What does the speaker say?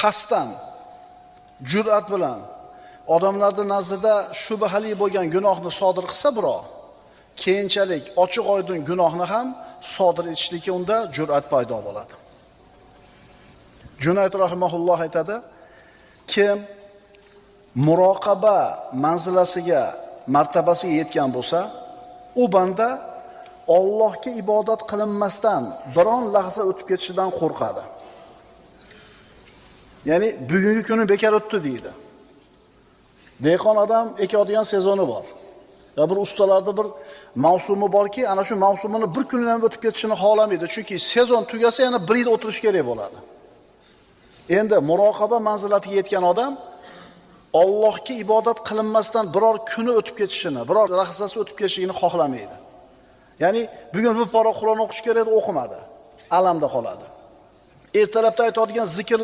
qasddan, jur'at bilan odamlarning nazdida shubhali bo'lgan gunohni sodir qilsa birov, keyinchalik ochiq oydin gunohni ham sodir etishlikka unda jur'at paydo bo'ladi. Junayd rahimahulloh aytadi, kim muroqaba manzilasiga, martabasiga yetgan bo'lsa, u banda Allohga ibodat qilinmasdan biron lahza o'tib ketishidan qo'rqadi. Ya'ni bugungi kuni bekor o'tdi deydi. Dehqon odam ekadigan sezoni bor. Ya bir ustalarda bir mavsumi borki, ana shu mavsumini bir kundan ham o'tib ketishini xohlamaydi. Chunki sezon tugasa yana bir yil o'tirish kerak bo'ladi. Endi muroqaba manzilatiga yetgan odam Allohga ibodat qilinmasdan biror kuni o'tib ketishini, biror lahzasi o'tib ketishini xohlamaydi. Ya'ni bugun bir pora Qur'on o'qish kerak edi, o'qimadi. Alamda qoladi. Ertalabda aytadigan zikr